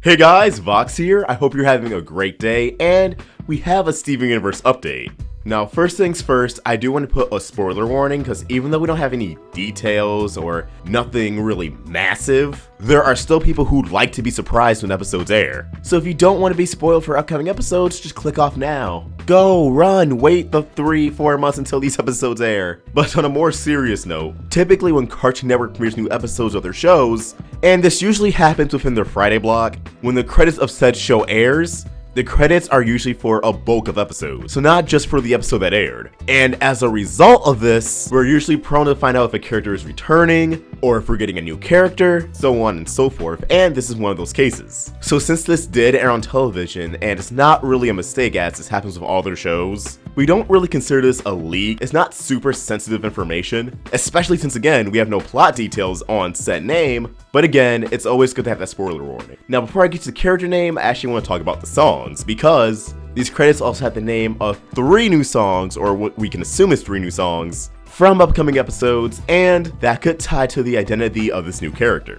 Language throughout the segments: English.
Hey guys, Vox here. I hope you're having a great day, and we have a Steven Universe update. Now, first things first, I do want to put a spoiler warning, because even though we don't have any details or nothing really massive, there are still people who'd like to be surprised when episodes air. So if you don't want to be spoiled for upcoming episodes, just click off now. Go, run, wait the 3-4 months until these episodes air. But on a more serious note, typically when Cartoon Network premieres new episodes of their shows, and this usually happens within their Friday block, when the credits of said show airs, the credits are usually for a bulk of episodes, so not just for the episode that aired. And as a result of this, we're usually prone to find out if a character is returning, or if we're getting a new character, so on and so forth, and this is one of those cases. So since this did air on television, and it's not really a mistake as this happens with all their shows, we don't really consider this a leak. It's not super sensitive information, especially since again, we have no plot details on said name, but again, it's always good to have that spoiler warning. Now before I get to the character name, I actually want to talk about the songs, because these credits also have the name of 3 new songs, or what we can assume is 3 new songs, from upcoming episodes, and that could tie to the identity of this new character.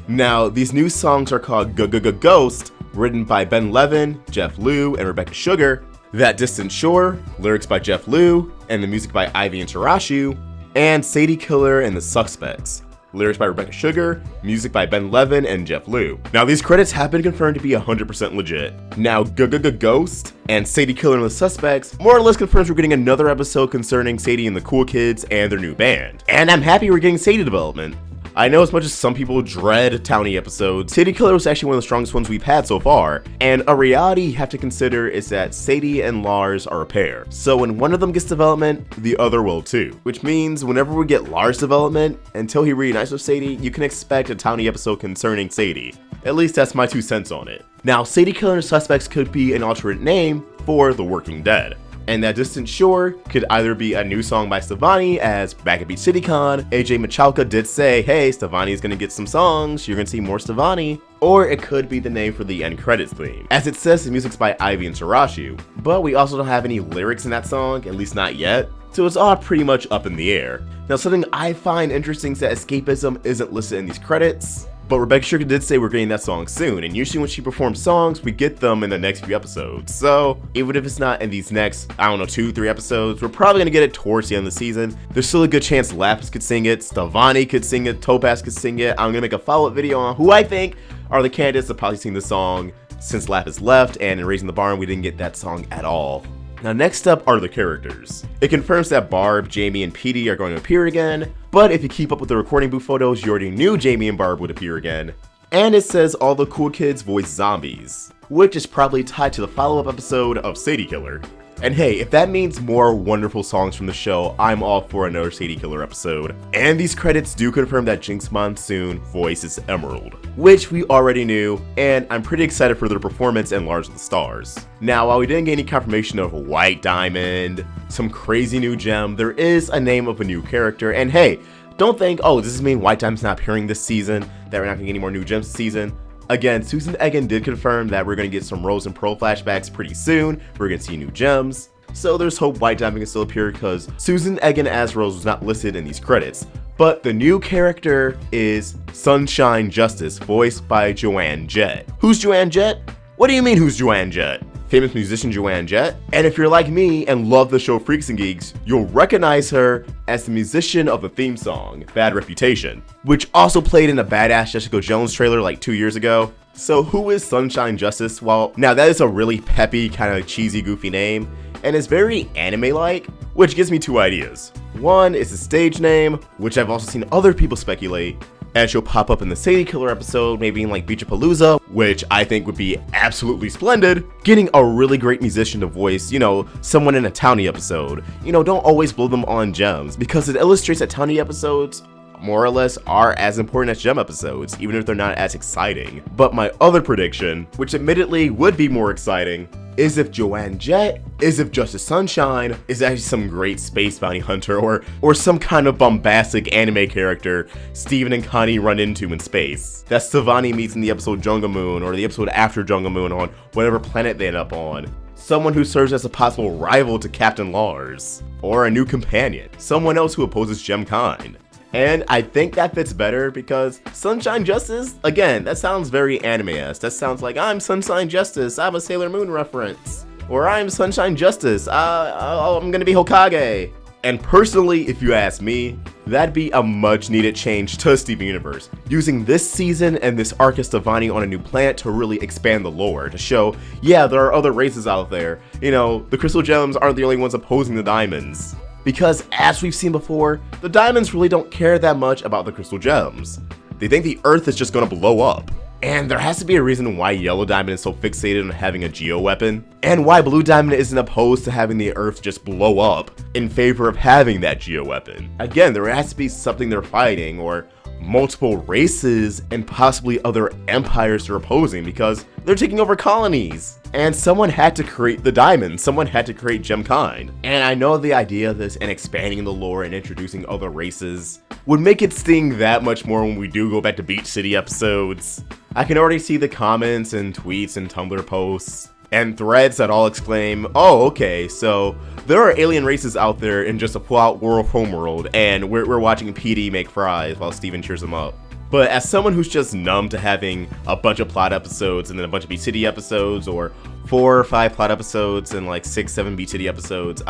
Now, these new songs are called Ghost, written by Ben Levin, Jeff Liu, and Rebecca Sugar, That Distant Shore, lyrics by Jeff Liu, and the music by Ivy and Tarashu, and Sadie Killer and the Suspects, lyrics by Rebecca Sugar, music by Ben Levin and Jeff Liu. Now these credits have been confirmed to be 100% legit. Now Ghost and Sadie Killer and the Suspects more or less confirms we're getting another episode concerning Sadie and the Cool Kids and their new band. And I'm happy we're getting Sadie development. I know as much as some people dread Townie episodes, Sadie Killer was actually one of the strongest ones we've had so far, and a reality you have to consider is that Sadie and Lars are a pair. So when one of them gets development, the other will too. Which means whenever we get Lars development, until he reunites with Sadie, you can expect a Townie episode concerning Sadie. At least that's my 2 cents on it. Now, Sadie Killer and the Suspects could be an alternate name for The Working Dead. And That Distant Shore could either be a new song by Stevani, as back at Beach City Con, AJ Michalka did say, hey, Stevani is gonna get some songs, you're gonna see more Stevani. Or it could be the name for the end credits theme. As it says, the music's by Ivy and Tarashu, but we also don't have any lyrics in that song, at least not yet. So it's all pretty much up in the air. Now something I find interesting is that Escapism isn't listed in these credits, but Rebecca Sugar did say we're getting that song soon, and usually when she performs songs, we get them in the next few episodes. So even if it's not in these next, 2-3 episodes, we're probably gonna get it towards the end of the season. There's still a good chance Lapis could sing it, Stevani could sing it, Topaz could sing it. I'm gonna make a follow-up video on who I think are the candidates to probably sing the song since Lapis left, and in Raising the Barn, we didn't get that song at all. Now next up are the characters. It confirms that Barb, Jamie, and Petey are going to appear again, but if you keep up with the recording booth photos, you already knew Jamie and Barb would appear again. And it says all the cool kids voice zombies, which is probably tied to the follow-up episode of Sadie Killer. And hey, if that means more wonderful songs from the show, I'm all for another Sadie Killer episode. And these credits do confirm that Jinx Monsoon voices Emerald, which we already knew, and I'm pretty excited for their performance in Lars of the Stars. Now, while we didn't get any confirmation of White Diamond, some crazy new gem, there is a name of a new character, and hey, don't think, oh, does this mean White Diamond's not appearing this season, that we're not gonna get any more new gems this season? Again, Susan Egan did confirm that we're going to get some Rose and Pearl flashbacks pretty soon. We're going to see new gems. So there's hope White Diamond can still appear because Susan Egan as Rose was not listed in these credits. But the new character is Sunshine Justice, voiced by Joanne Jett. Who's Joanne Jett? What do you mean who's Joanne Jett? Famous musician Joanne Jett. And if you're like me and love the show Freaks and Geeks, you'll recognize her as the musician of the theme song, Bad Reputation, which also played in a Badass Jessica Jones trailer like 2 years ago. So who is Sunshine Justice? Well, now that is a really peppy, kind of cheesy, goofy name, and it's very anime-like, which gives me 2 ideas. One is a stage name, which I've also seen other people speculate, and she'll pop up in the Sadie Killer episode, maybe in like Beachapalooza, which I think would be absolutely splendid. Getting a really great musician to voice, someone in a Townie episode. Don't always blow them on gems, because it illustrates that Townie episodes more or less are as important as gem episodes, even if they're not as exciting. But my other prediction, which admittedly would be more exciting, is if Joanne Jett, is if Justice Sunshine is actually some great space bounty hunter or some kind of bombastic anime character Steven and Connie run into in space that Stevani meets in the episode Jungle Moon or the episode after Jungle Moon on whatever planet they end up on. Someone who serves as a possible rival to Captain Lars, or a new companion, someone else who opposes Gemkind. And I think that fits better because Sunshine Justice, again, that sounds very anime-esque. That sounds like, I'm Sunshine Justice, I'm a Sailor Moon reference. Or I'm Sunshine Justice, I'm gonna be Hokage. And personally, if you ask me, that'd be a much needed change to Steven Universe. Using this season and this arc of Stevonnie on a new planet to really expand the lore, to show, yeah, there are other races out there. You know, the Crystal Gems aren't the only ones opposing the Diamonds. Because, as we've seen before, the Diamonds really don't care that much about the Crystal Gems. They think the Earth is just gonna blow up. And there has to be a reason why Yellow Diamond is so fixated on having a geo-weapon, and why Blue Diamond isn't opposed to having the Earth just blow up in favor of having that geo-weapon. Again, there has to be something they're fighting, or multiple races and possibly other empires they're opposing, because they're taking over colonies. And someone had to create the diamond, someone had to create Gemkind. And I know the idea of this and expanding the lore and introducing other races would make it sting that much more when we do go back to Beach City episodes. I can already see the comments and tweets and Tumblr posts and threads that all exclaim, oh, okay, so there are alien races out there in just a full-out world homeworld, and we're watching PD make fries while Steven cheers them up. But as someone who's just numb to having a bunch of plot episodes and then a bunch of Beach City episodes, or 4 or 5 plot episodes and like 6, 7 Beach City episodes,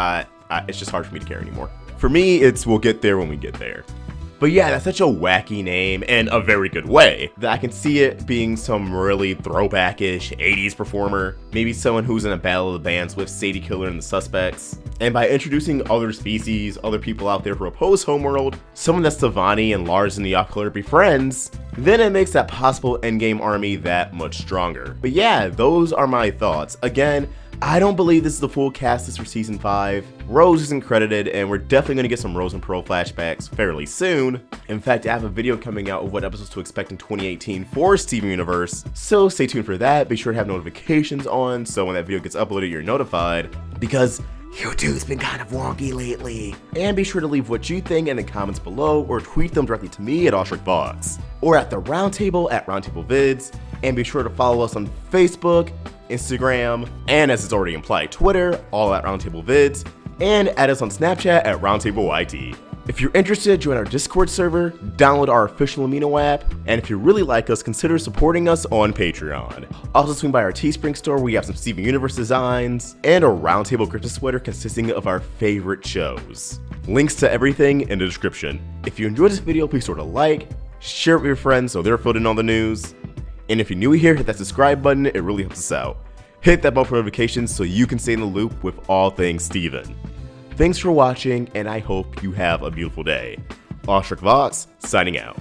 it's just hard for me to care anymore. For me, it's we'll get there when we get there. But yeah, that's such a wacky name in a very good way that I can see it being some really throwback-ish 80s performer, maybe someone who's in a battle of the bands with Sadie Killer and the Suspects. And by introducing other species, other people out there who oppose Homeworld, someone that Stevonnie and Lars and the Off-Color befriends, then it makes that possible endgame army that much stronger. But yeah, those are my thoughts. Again, I don't believe this is the full cast list for Season 5. Rose isn't credited, and we're definitely going to get some Rose and Pearl flashbacks fairly soon. In fact, I have a video coming out of what episodes to expect in 2018 for Steven Universe, so stay tuned for that. Be sure to have notifications on, so when that video gets uploaded, you're notified, because YouTube's been kind of wonky lately. And be sure to leave what you think in the comments below, or tweet them directly to me at AwestruckVox, or at the Roundtable at RoundtableVids, and be sure to follow us on Facebook, Instagram, and as it's already implied, Twitter, all at RoundtableVids, and add us on Snapchat at RoundtableYT. If you're interested, join our Discord server, download our official Amino app, and if you really like us, consider supporting us on Patreon. Also swing by our Teespring store where we have some Steven Universe designs, and a Roundtable Christmas sweater consisting of our favorite shows. Links to everything in the description. If you enjoyed this video, please sort of like, share it with your friends so they're filled in on the news. And if you're new here, hit that subscribe button, it really helps us out. Hit that bell for notifications so you can stay in the loop with all things Steven. Thanks for watching, and I hope you have a beautiful day. AwestruckVox, signing out.